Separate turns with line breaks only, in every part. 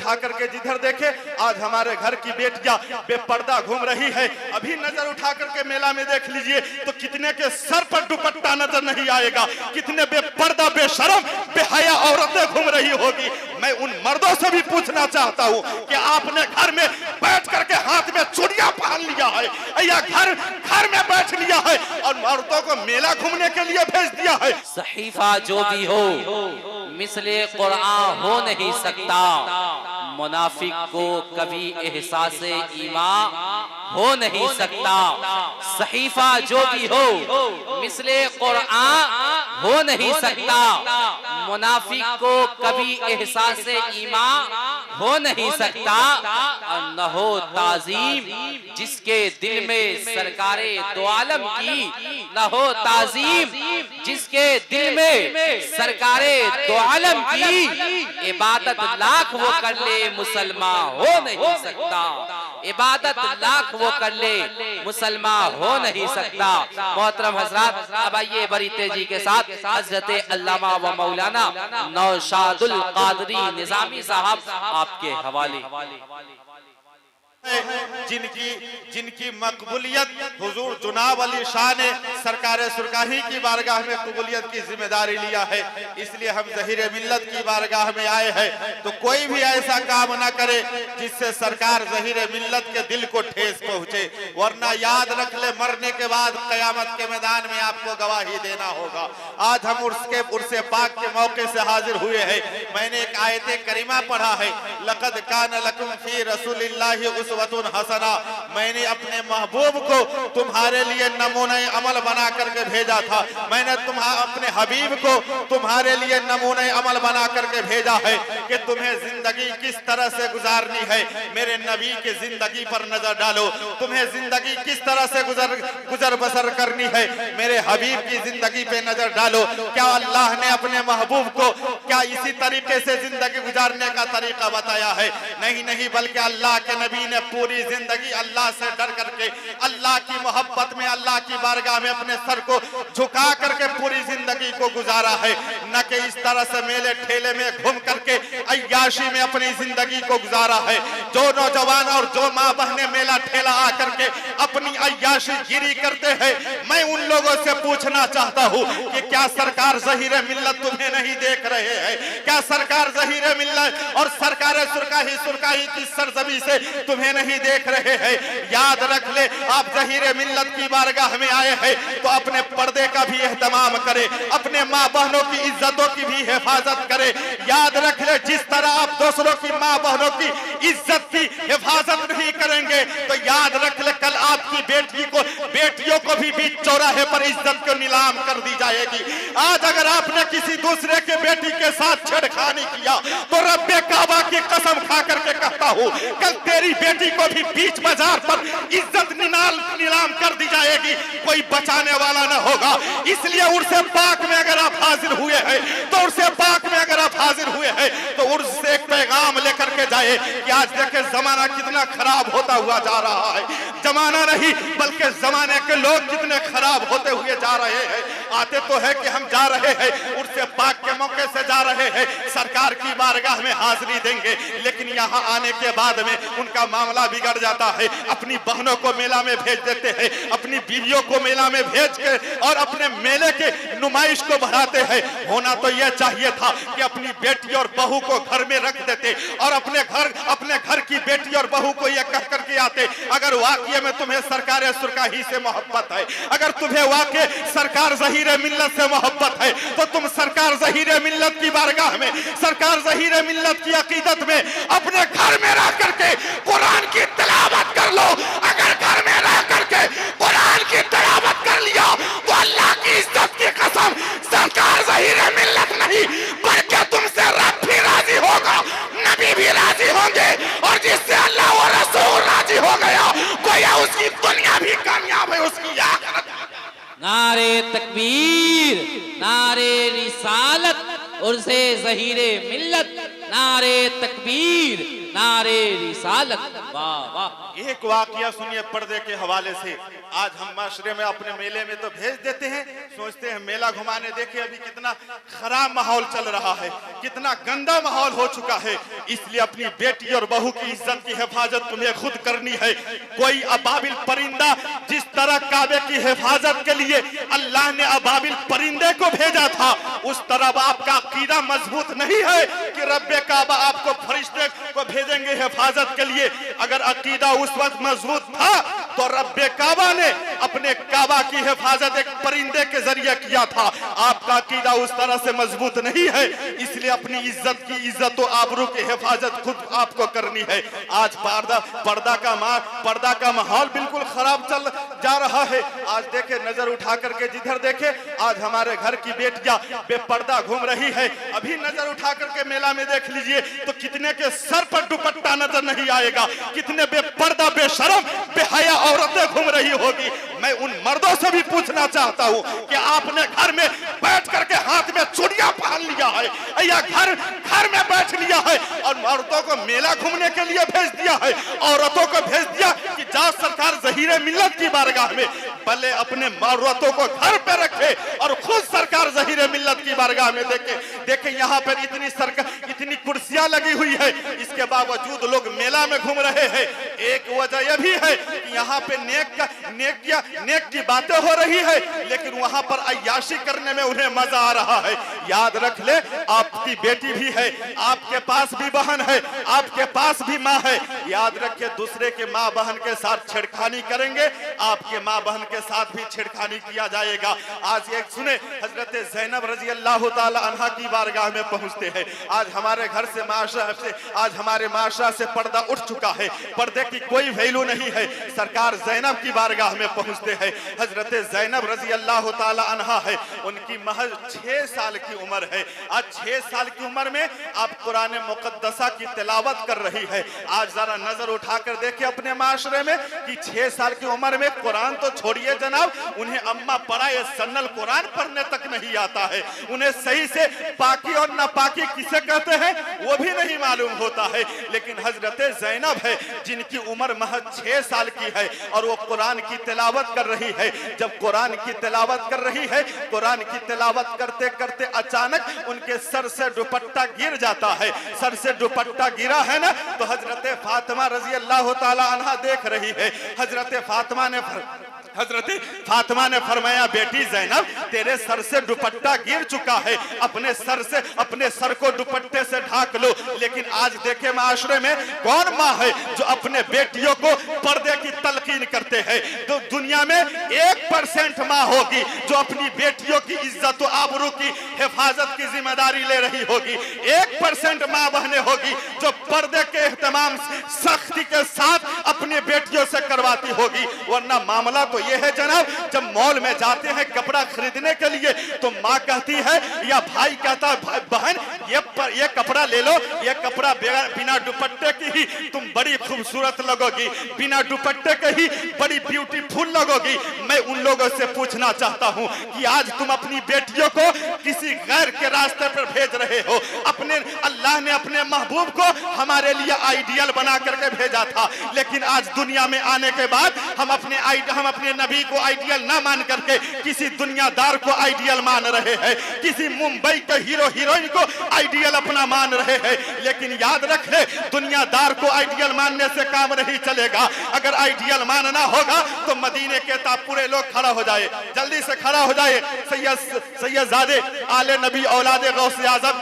उठा करके जिधर देखे आज हमारे घर की बेटियां बेपर्दा घूम रही है। अभी नजर उठा करके मेला में देख लीजिए तो कितने के सर पर दुपट्टा नजर नहीं आएगा, कितने बेपर्दा बेशरम बेहया औरतें घूम रही होगी। मैं उन मर्दों से भी पूछना चाहता हूँ कि आपने घर में बैठ करके हाथ में चूड़ियां पहन लिया है या घर में बैठ लिया है और औरतों को मेला घूमने के लिए भेज दिया है।
सहीफा जो भी हो मिसले कुरान हो नहीं सकता, मुनाफिक को कभी एहसास ईमान हो नहीं सकता। सहीफा जो भी हो मिसले कुरान हो नहीं सकता, मुनाफिक को कभी एहसास ईमान हो नहीं सकता। और न हो ताजीम जिसके दिल में सरकारे दो आलम की, न हो ताजीम जिसके दिल में सरकारे दो आलम की, इबादत लाख वो कर ले मुसलमान हो नहीं सकता, इबादत लाख वो कर ले मुसलमान हो नहीं सकता। मोहतरम हजरात, अब आइए बड़ी तेजी के साथ हजरत अल्लामा व मौलाना नौशादुल कादरी निजामी साहब आपके हवाले।
जिनकी मकबूलियत हुजूर जुनाब अली शाह ने सरकार सुरकाही की बारगाह में कबूलियत की जिम्मेदारी लिया है, इसलिए हम ज़हीर मिल्लत की बारगाह में आए हैं। तो कोई भी ऐसा काम ना करे जिससे सरकार ज़हीर मिल्लत के दिल को ठेस पहुंचे, वरना याद रख ले मरने के बाद क़यामत के मैदान में आपको गवाही देना होगा। आज हम उर्से पाक के मौके से हाजिर हुए हैं। मैंने एक आयत करीमा पढ़ा है, लक़द कान लकुम फी रसूलिल्लाहि उस्वतुन हसना, मैंने अपने महबूब को तुम्हारे लिए नमूने अमल बना करके भेजा था। मैंने अपने हबीब को तुम्हारे लिए नमूने अमल बना करके भेजा है कि तुम्हें जिंदगी किस तरह से गुजारनी है। मेरे नबी की जिंदगी पर नजर डालो, तुम्हें जिंदगी किस तरह से गुजर बसर करनी है। मेरे हबीब की जिंदगी पे नजर डालो, क्या अल्लाह ने अपने महबूब को क्या इसी तरीके से जिंदगी गुजारने का तरीका बताया है? नहीं, बल्कि अल्लाह के नबी ने पूरी जिंदगी अल्लाह से डर करके, अल्लाह की मोहब्बत में, अल्लाह की बारगाह में अपने सर को झुका करके पूरी जिंदगी को गुजारा है, न कि इस तरह से मेले ठेले में घूम करके अय्याशी में अपनी जिंदगी को गुजारा है। जो नौजवान और जो माँ बहने मेला ठेला आकर के अपनी अय्याशी गिरी करते हैं, मैं उन लोगों से पूछना चाहता हूँ कि क्या सरकार ज़हीर मिल्लत तुम्हें नहीं देख रहे हैं? क्या सरकार ज़हीर मिल्लत और सरकार सुरकाही की सरजमी से तुम्हें नहीं देख रहे हैं? याद रख ले, आप ज़हीर मिल्लत की बारगाह में आए हैं तो अपने पर्दे का भी एहतमाम करे, अपने माँ बहनों की इज्जतों की भी हिफाजत करे। याद रख ले, जिस तरह आप दूसरों की माँ बहनों की इज्जत की हिफाजत नहीं करेंगे तो याद रख ले कल आपकी बेटियों को भी बीच चौराहे पर इज्जत को नीलाम कर दी जाएगी। आज अगर आपने किसी दूसरे के बेटी के साथ छेड़खानी किया तो रब्बे काबा की कसम खा करके कहता हूँ कल तेरी बेटी को भी बीच बाजार पर इज्जत नीलाम कर दी जाएगी, कोई बचाने वाला ना होगा। इसलिए उर्से पाक में अगर आप हाजिर हुए हैं तो उर्से पाक में अगर आप हाजिर हुए हैं तो उर्से एक पैगाम लेकर के जाए कि आज देखे जमाना कितना खराब होता हुआ जा रहा है। जमाना नहीं बल्कि जमाने के लोग कितने खराब होते हुए जा रहे हैं। आते तो है कि हम जा रहे हैं, उर्से पाक के मौके से जा रहे हैं, सरकार की बारगाह में हाजिरी देंगे, लेकिन यहाँ आने के बाद में उनका मामला बिगड़ जाता है। अपनी बहनों को मेला में भेज देते हैं, अपनी बीवियों को मेला में भेज के और अपने मेले के नुमाइश को बढ़ाते हैं। होना तो यह चाहिए था कि अपनी बेटी और बहू को घर में रख देते और अपने घर की बेटी और बहू को यह कह करके आते, अगर वाकई में तुम्हें सरकार सुरकाही से मोहब्बत है, अगर तुम्हें वाकई सरकार ज़हीर मिल्लत से मोहब्बत है तो तुम सरकार ज़हीर मिल्लत की बारगाह में, सरकार ज़हीर मिल्लत की अकीदत में अपने घर में रह करके कुरान की तिलावत कर लो। अगर घर में रह करके कुरान की तिलावत कर लिया तो अल्लाह की इज्जत की कसम सरकार ज़हीर मिल्लत नहीं बल्कि तुमसे रब भी राजी होगा, नबी भी राजी होंगे, और जिससे अल्लाह और रसूल राजी हो गया गोया उसकी दुनिया भी कामयाब है, उसकी आखिरत।
नारे तकबीर, नारे रिसालत, उर्से ज़हीर मिल्लत, नारे तकबीर, नारे रिसालत। वाह वाह।
एक वाकया सुनिए पर्दे के हवाले से। आज हम माशरे में अपने मेले में तो भेज देते हैं, सोचते हैं मेला घुमाने, देखिए अभी कितना खराब माहौल चल रहा है, कितना गंदा माहौल हो चुका है। इसलिए अपनी बेटी और बहू की इज्जत की हिफाजत तुम्हें खुद करनी है। कोई अबाबिल परिंदा, जिस तरह काबे की हिफाजत के लिए अल्लाह ने अबाबिल परिंदे को भेजा था, उस तरह आपका अकीदा मजबूत नहीं है कि रब्बे काबा आपको फरिश्ते को भेजेंगे हिफाजत के लिए। अगर अकीदा उस वक्त मजबूत था तो रब्बे काबा ने अपने काबा की हिफाजत एक परिंदे के जरिए किया था। आपका अकीदा उस तरह से मजबूत नहीं है, इसलिए अपनी इज्जत और आबरू की हिफाजत खुद आपको करनी है। आज पर्दा का माहौल बिल्कुल खराब चल जा रहा है। आज देखे, नजर उठा करके जिधर देखे, आज हमारे घर की बेटियां बेपर्दा घूम रही है। अभी नजर उठा करके मेला में देख लीजिए तो कितने के सर पर दुपट्टा नजर नहीं आएगा, कितने बेपर्दा बेशरम बेहया औरतें घूम रही होगी। मैं उन मर्दों से भी पूछना चाहता हूं कि आपने घर में बैठ करके हाथ में चूड़ियां पहन लिया है या घर में बैठ लिया है और मर्दों को मेला घूमने के लिए भेज दिया है, औरतों को भेज दिया कि जा सरकार ज़हीरे मिल्लत की बारगाह में, भले अपने औरतों को घर पे रखे और खुद सरकार ज़हीरे मिल्लत की बारगाह में देखे यहाँ पर इतनी कुर्सियां लगी हुई है, इसके बावजूद लोग मेला में घूम रहे हैं। एक वजह यह भी है कि यहाँ पे नेक की बातें हो रही है, लेकिन वहां पर अय्याशी करने में उन्हें मजा आ रहा है। याद रख ले, आपकी बेटी भी है, आपके पास भी बहन है, आपके पास भी माँ है। याद रखे, दूसरे के माँ बहन के साथ छेड़खानी करेंगे, आपके माँ बहन के साथ भी छेड़खानी किया जाएगा। आज एक सुने, हजरत ज़ैनब रजी अल्लाह ताला अन्हा की बारगाह में पहुंचते हैं। आज हमारे घर से आज हमारे माशरा से पर्दा उठ चुका है, पर्दे की कोई वैल्यू नहीं है। सरकार ज़ैनब की बारगाह में पहुंचते हैं। हजरत ज़ैनब रजी अल्लाह ताला अन्हा है, उनकी महज 6 साल की उम्र है। आज 6 साल की उम्र में आप कुरान मुकद्दसा की तिलावत कर रही है। आज जरा नजर उठाकर देखे अपने माशरे में कि 6 साल की उम्र में कुरान तो छोड़िए जनाब, उन्हें अम्मा पढ़ाए सन्नल कुरान पढ़ने तक नहीं आता है। उन्हें सही से पाकी और नापाकी किसे कहते हैं वो भी नहीं मालूम होता है। लेकिन हजरत ज़ैनब है जिनकी उम्र महज 6 साल की है और वो कुरान की तिलावत कर रही है। जब कुरान की तिलावत कर रही है, कुरान की तिलावत करते करते अचानक उनके सर से दुपट्टा गिर जाता है। सर से दुपट्टा गिरा है ना, तो हजरत फातिमा रजी अल्लाह ताला अन्हा देख रही है। हजरत फातिमा ने फरमाया, बेटी ज़ैनब, तेरे सर से दुपट्टा गिर चुका है, अपने सर को दुपट्टे से ढाक लो। लेकिन आज देखे माशरे में कौन माँ है जो अपने बेटियों को पर्दे की तलकीन करते हैं? तो दुनिया में 1% माँ होगी जो अपनी बेटियों की इज्जत और आबरू की हिफाजत की जिम्मेदारी ले रही होगी। 1% माँ बहनें होगी जो पर्दे के एहतमाम सख्ती के साथ अपनी बेटियों से करवाती होगी। वरना मामला तो ये है जनाब, जब मॉल में जाते हैं कपड़ा खरीदने के लिए तो माँ कहती है या भाई कहता है, बहन ये कपड़ा ले लो, ये कपड़ा बिना दुपट्टे की ही तुम बड़ी खूबसूरत लगोगी, बिना दुपट्टे के ही बड़ी ब्यूटीफुल लगोगी। मैं उन लोगों से पूछना चाहता हूँ कि आज तुम अपनी बेटियों को किसी गैर के रास्ते पर भेज रहे हो। अल्लाह ने अपने महबूब को हमारे लिए आइडियल बना करके भेजा था, लेकिन आज दुनिया में आने के बाद हम अपने नबी को आइडियल ना मान करके किसी दुनियादार को आइडियल मान रहे हैं, किसी मुंबई के हीरो हीरोइन को आइडियल अपना मान रहे हैं। लेकिन याद रख ले, दुनियादार को आइडियल मानने से काम नहीं चलेगा। अगर आइडियल मानना होगा तो मदीने के पूरे लोग खड़ा हो जाए, जल्दी से खड़ा हो जाए। सैयदजादे आले नबी औलादे गौसे आज़म,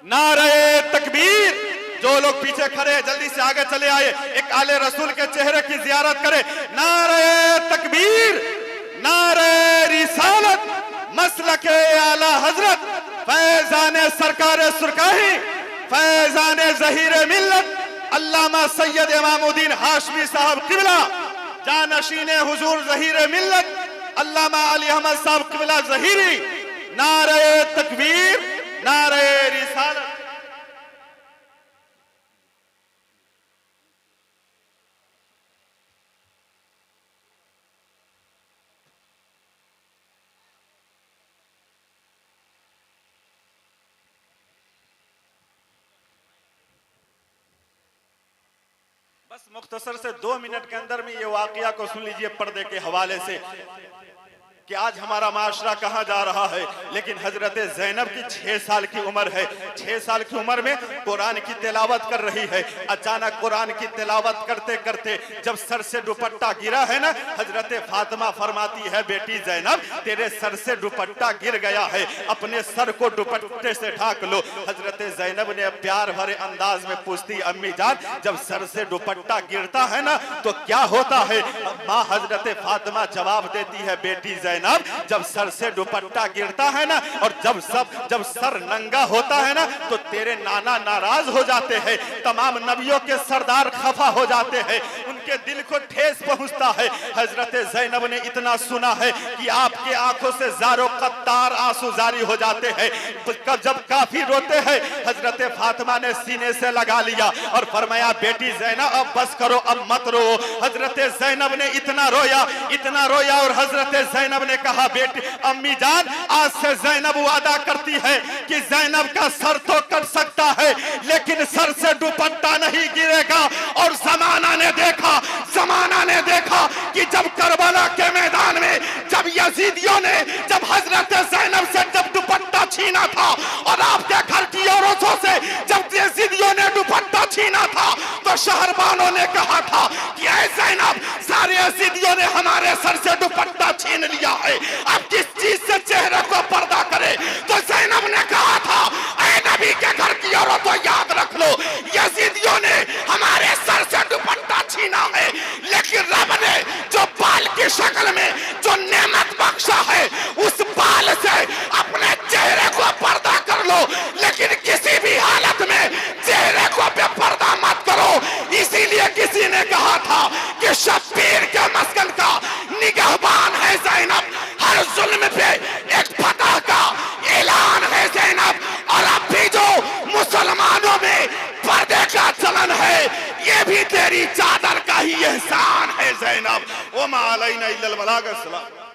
नारे तकबीर। जो लोग पीछे खड़े हैं जल्दी से आगे चले आए, एक आले रसूल के चेहरे की जियारत करें। नारे तकबीर, नारे रिसालत, मसलके आला हजरत, फैजाने सरकार सुरकाही, फैजाने ज़हीरे मिल्लत, अल्लामा सैयद इमामुद्दीन हाशमी साहब किबला, जानशीने हुजूर ज़हीरे मिल्लत, अल्लामा अली अहमद साहब किबला ज़हीरी। नारे तकबीर, नारे रिसालत। बस मुख्तसर से 2 मिनट के अंदर में ये वाकया को सुन लीजिए पर्दे के हवाले से कि आज हमारा माशरा कहाँ जा रहा है। लेकिन हजरत ज़ैनब की 6 साल की उम्र है, 6 साल की उम्र में कुरान की तिलावत कर रही है। अचानक कुरान की तिलावत करते करते जब सर से दुपट्टा गिरा है ना, हजरत फातिमा फरमाती है बेटी ज़ैनब तेरे सर से दुपट्टा गिर गया है, अपने सर को दुपट्टे से ढाक लो। हजरत ज़ैनब ने प्यार भरे अंदाज में पूछती अम्मी जान जब सर से दुपट्टा गिरता है ना तो क्या होता है? माँ हजरत फातिमा जवाब देती है बेटी ज़ैनब जब सर से दुपट्टा गिरता है ना और जब सर नंगा होता है ना तो तेरे नाना नाराज हो जाते हैं, तमाम नबियों के सरदार खफा हो जाते हैं, उनके दिल को ठेस पहुंचता है। हजरत ज़ैनब ने इतना सुना है कि आपके आंखों से ज़ारो कत्तार आंसू जारी हो जाते हैं। जब काफी रोते हैं हजरत फातिमा ने सीने से लगा लिया और फरमाया बेटी ज़ैनब अब बस करो, अब मत रो। हजरत ज़ैनब ने इतना रोया और हजरत ज़ैनब ने कहा बेटी अम्मी जान आज से ज़ैनब वादा करती है कि ज़ैनब का सर तो कट सकता है लेकिन सर से दुपट्टा नहीं गिरेगा। और जमाना ने देखा कि जब करबला के मैदान में जब यजीदियों ने जब हजरत ज़ैनब से जब दुपट्टा छीना था और आपके घर की औरतों से जब यजीदियों ने दुपट्टा छीना था तो शहरबानों ने कहा था कि ऐ ज़ैनब सारे यजीदियों ने हमारे सर से दुपट्टा छीन लिया है, अब किस चीज से चेहरे को पर्दा करे? तो ज़ैनब ने कहा था ऐ नबी के घर की औरतों याद रख लो यजीदियों ने हमारे सर से दुपट्टा छीना है लेकिन रब ने जो बाल की शक्ल में जो नेमत बख्शा है उस बाल से अपने चेहरे को पर्दा कर लो, लेकिन किसी भी हालत में चेहरे को बेपर्दा मत करो। इसीलिए किसी ने कहा था कि शब्बीर के मस्कन का निगहबान है ज़ैनब, हर जुल्म पे एक फतह का ऐलान है ज़ैनब। और अब भी जो मुसलमानों में पर्दे का चलन है ये भी तेरी चादर का ही एहसान है ज़ैनब। ओ मा अलैना इल्लल बलाग।